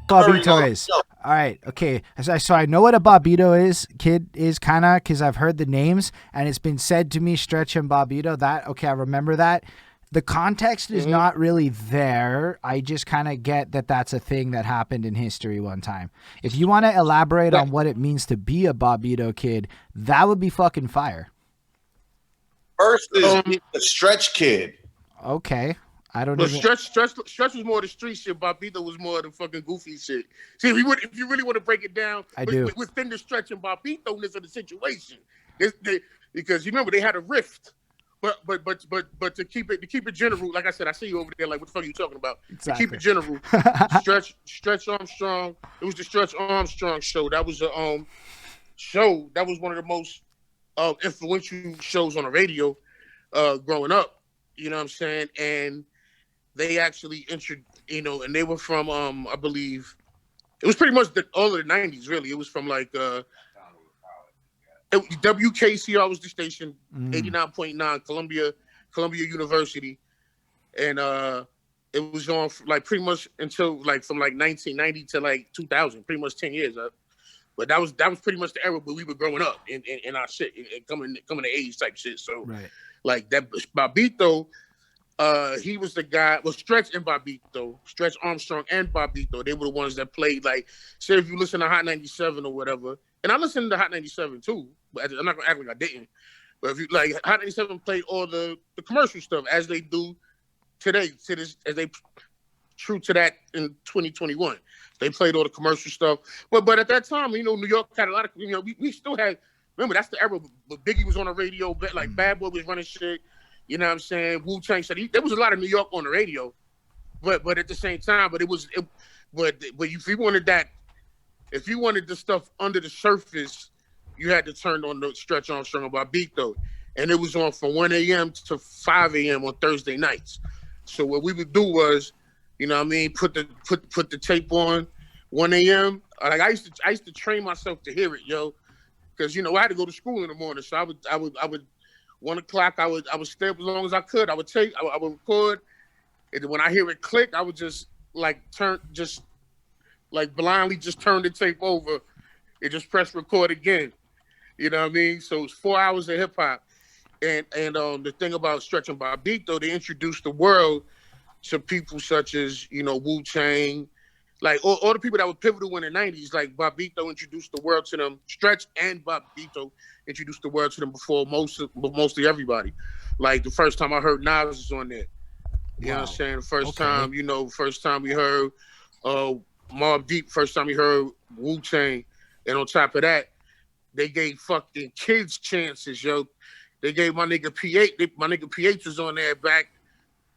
Bobbito is. All right, okay. So I know what a Bobbito is, kid, is kind of, because I've heard the names, and it's been said to me, Stretch and Bobbito, okay, I remember that. The context is not really there. I just kind of get that that's a thing that happened in history one time. If you want to elaborate on what it means to be a Bobbito kid, that would be fucking fire. First is the Stretch kid. Okay. I don't But even... Stretch was more the street shit. Bobbito was more the fucking goofy shit. See, if you really want to break it down, within the Stretch and Bobbito-ness of the situation, because you remember they had a rift. But to keep it general, like I said, I see you over there. Like, what the fuck are you talking about? Exactly. To keep it general, Stretch Armstrong. It was the Stretch Armstrong show. That was a show that was one of the most influential shows on the radio growing up. You know what I'm saying? And they actually and they were from I believe it was pretty much all of the 90s. Really, it was from like. WKCR was the station, 89.9, Columbia University, and it was on like pretty much until like from like 1990 to like 2000, pretty much 10 years. But that was pretty much the era where we were growing up in our shit and coming to age type shit. So like that Bobbito, he was the guy. Well, Stretch and Bobbito, Stretch Armstrong and Bobbito, they were the ones that played like. Say if you listen to Hot 97 or whatever. And I listened to Hot 97 too, but I'm not gonna act like I didn't. But if you like, Hot 97 played all the commercial stuff as they do today, as they true to that in 2021. They played all the commercial stuff. But at that time, New York had a lot of, we still had. Remember, that's the era where Biggie was on the radio, like Bad Boy was running shit. You know what I'm saying? Wu-Tang said there was a lot of New York on the radio, but at the same time, but if you wanted that. If you wanted the stuff under the surface, you had to turn on the Stretch Armstrong and Bobbito. And it was on from 1 a.m. to 5 a.m. on Thursday nights. So what we would do was, put the tape on 1 a.m. Like I used to train myself to hear it, yo. Because I had to go to school in the morning. So I would 1 o'clock, I would stay up as long as I could. I would record. And when I hear it click, I would just blindly just turn the tape over and just press record again. You know what I mean? So it's 4 hours of hip hop. And the thing about Stretch and Bobbito, they introduced the world to people such as, Wu-Tang, like all the people that were pivotal in the 90s, like Bobbito introduced the world to them. Stretch and Bobbito introduced the world to them before mostly everybody. Like the first time I heard Nas was on there. You know what I'm saying? The first time we heard Mobb Deep, first time we heard Wu-Tang, and on top of that, they gave fucking kids chances, yo. They gave my nigga P8, my nigga P8 was on there back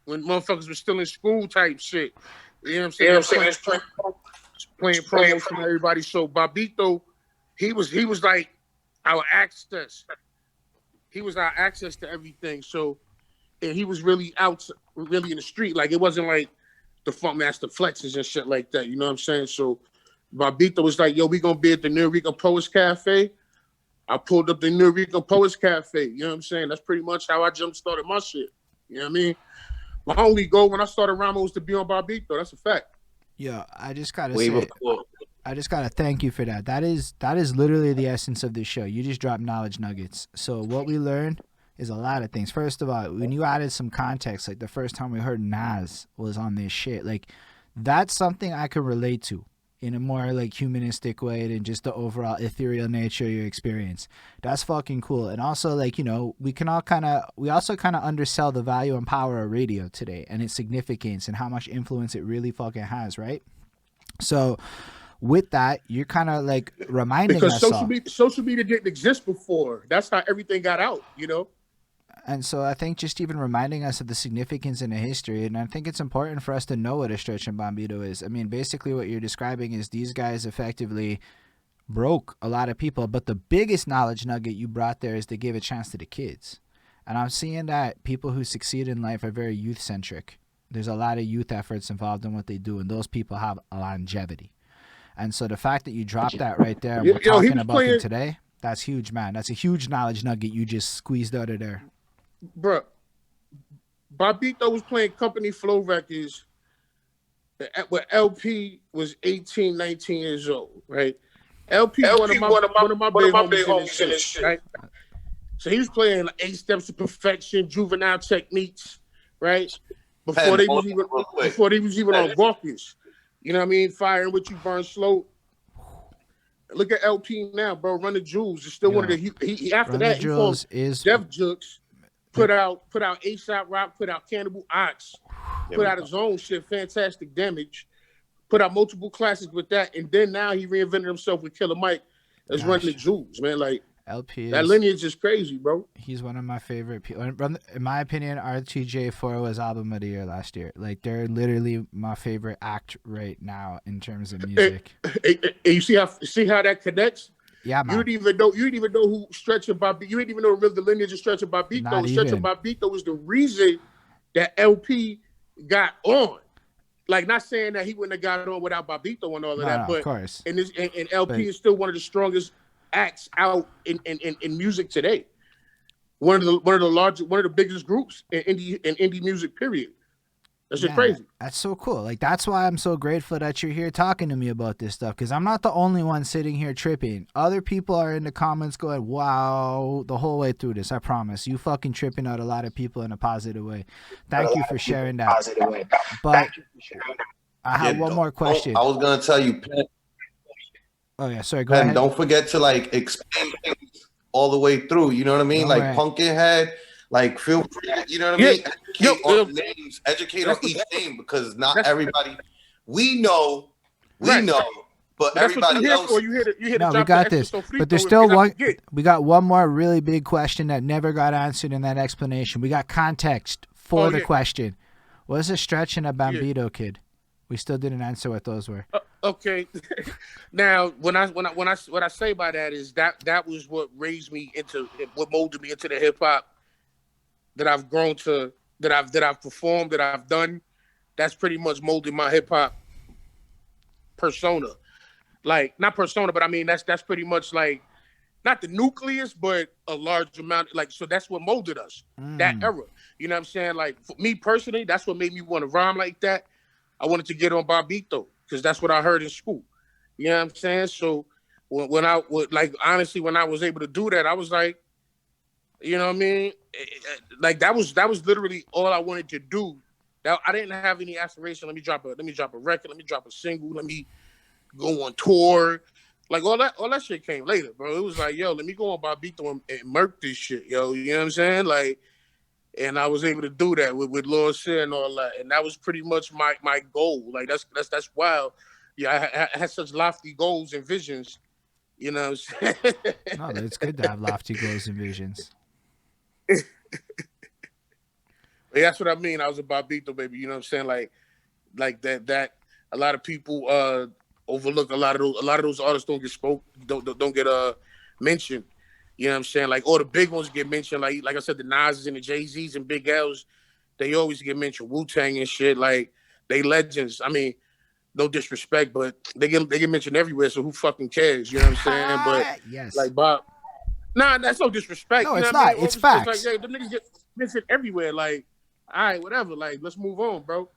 when motherfuckers were still in school type shit. You know what I'm saying? Playing promos from everybody. So Bobbito, he was like our access. He was our access to everything. So, and he was really really in the street. Like it wasn't like the Funk Master Flexes and shit like that. You know what I'm saying? So Bobbito was like, yo, we gonna be at the New Rican Poets Cafe. I pulled up the New Rican Poets Cafe. You know what I'm saying? That's pretty much how I jump started my shit. You know what I mean? My only goal when I started rhyming was to be on Bobbito. That's a fact. Yeah, I just gotta thank you for that. That is literally the essence of this show. You just dropped knowledge nuggets. So what we learned is a lot of things. First of all, when you added some context, like the first time we heard Nas was on this shit, like that's something I could relate to in a more like humanistic way than just the overall ethereal nature of your experience. That's fucking cool. And also like, we also kind of undersell the value and power of radio today and its significance and how much influence it really fucking has, right? So with that, you're kind of like reminding us because social media didn't exist before. That's how everything got out, And so I think just even reminding us of the significance in the history, and I think it's important for us to know what a Stretch and Bobbito is. I mean, basically what you're describing is these guys effectively broke a lot of people, but the biggest knowledge nugget you brought there is they gave a chance to the kids. And I'm seeing that people who succeed in life are very youth-centric. There's a lot of youth efforts involved in what they do, and those people have a longevity. And so the fact that you dropped that right there, and we're talking about it today, that's huge, man. That's a huge knowledge nugget you just squeezed out of there. Bro, Bobbito was playing company flow records when LP was 18, 19 years old, right? LP one of my big homies in this shit, right? So he was playing like 8 Steps to Perfection, Juvenile Techniques, right? Before they was even on Gawkers. You know what I mean? Firing What You Burn Slow. Look at LP now, bro. Run the Jewels is still one of the. He after Run that he formed Def Jux. Put out ASAP Rock. Put out Cannibal Ox. Put out his own shit. Fantastic Damage. Put out multiple classics with that, and then now he reinvented himself with Killer Mike as Run the Jewels, man. Like LP, that lineage is crazy, bro. He's one of my favorite people. In my opinion, RTJ4 was album of the year last year. Like they're literally my favorite act right now in terms of music. You see how that connects? Yeah, man. You didn't even know who Stretch and Bobbito. You didn't even know the lineage of Stretch and Bobbito. Stretch and Bobbito was the reason that LP got on. Like, not saying that he wouldn't have got on without Bobbito and all of that, but of course. And LP is still one of the strongest acts out in music today. One of the biggest groups in indie music, period. That's just crazy. That's so cool. Like, that's why I'm so grateful that you're here talking to me about this stuff, because I'm not the only one sitting here tripping. Other people are in the comments going, wow, the whole way through this. I promise. You fucking tripping out a lot of people in a positive way. Thank you for sharing that. But I have one more question. I was going to tell you, Penn. Oh, yeah. Sorry, go ahead. Don't forget to, like, explain things all the way through. You know what I mean? Like, Pumpkinhead. Like, feel free, you know what I mean? Educate on each name, because not everybody. We know, but everybody else. No, we got this. But there's still one. We got one more really big question that never got answered in that explanation. We got context for the question. What's a Stretch and a Bobbito kid? We still didn't answer what those were. Okay. Now, what I say by that is that was what raised me into, what molded me into the hip hop that I've grown to, that I've performed, that I've done. That's pretty much molded my hip hop persona. Like, not persona, but I mean that's pretty much like not the nucleus, but a large amount. Like, so that's what molded us. That era. You know what I'm saying? Like, for me personally, that's what made me want to rhyme like that. I wanted to get on Bobbito because that's what I heard in school. You know what I'm saying? So when I was able to do that, I was like, you know what I mean? Like, that was literally all I wanted to do. That I didn't have any aspiration. Let me drop a record. Let me drop a single. Let me go on tour. Like, all that shit came later, bro. It was like, yo, let me go on Bobbito and murk this shit, yo. You know what I'm saying? Like, and I was able to do that with Lord Sid and all that, and that was pretty much my goal. Like, that's wild. Yeah, I had such lofty goals and visions. You know what I'm saying? No, but it's good to have lofty goals and visions. Yeah, that's what I mean. I was a Bobbito baby. You know what I'm saying? Like that. A lot of people overlook a lot of those artists don't get mentioned. You know what I'm saying? Like, all the big ones get mentioned. Like I said, the Nas's and the Jay-Z's and Big L's, they always get mentioned. Wu-Tang and shit. Like, they legends. I mean, no disrespect, but they get mentioned everywhere. So who fucking cares? You know what I'm saying? But yes, like Bob. Nah, that's no disrespect. No, you know it's not. I mean? It's facts. Like, yeah, them niggas get mentioned everywhere. Like, all right, whatever. Like, let's move on, bro.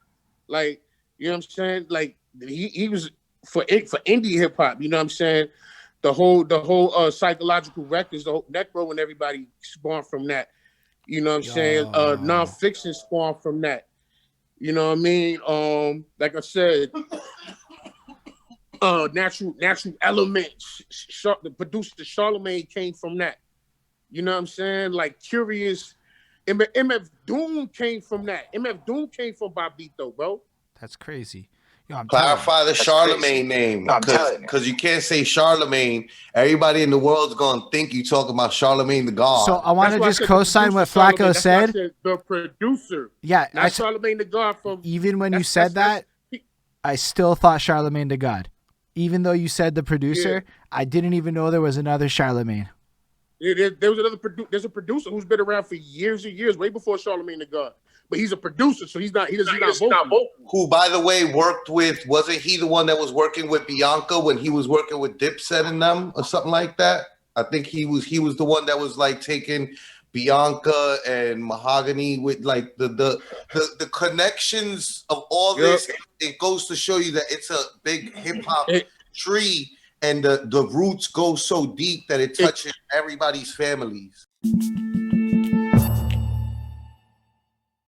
Like, you know what I'm saying? Like, he was for indie hip hop. You know what I'm saying? The whole psychological records, the whole Necro and everybody spawned from that. You know what I'm saying? Nonfiction spawned from that. You know what I mean? Like I said, natural elements. The producer Charlemagne came from that. You know what I'm saying? Like, Curious. MF Doom came from that. MF Doom came from Bobbito, bro. That's crazy. Yo, clarify the Charlemagne name, because you can't say Charlemagne. Everybody in the world's gonna think you talking about Charlemagne the God. So I want to just co-sign what Flacco said. The producer, yeah, not Charlemagne the God. Even when you said that, I still thought Charlemagne the God. Even though you said the producer, I didn't even know there was another Charlemagne. There was there's a producer who's been around for years and years, way before Charlemagne the God. But he's a producer, so he's not vocal. Who, by the way, worked with, wasn't he the one that was working with Bianca when he was working with Dipset and them or something like that? I think he was the one that was like taking Bianca and Mahogany with like the connections of all this. It goes to show you that it's a big hip hop tree, and the roots go so deep that it touches everybody's families.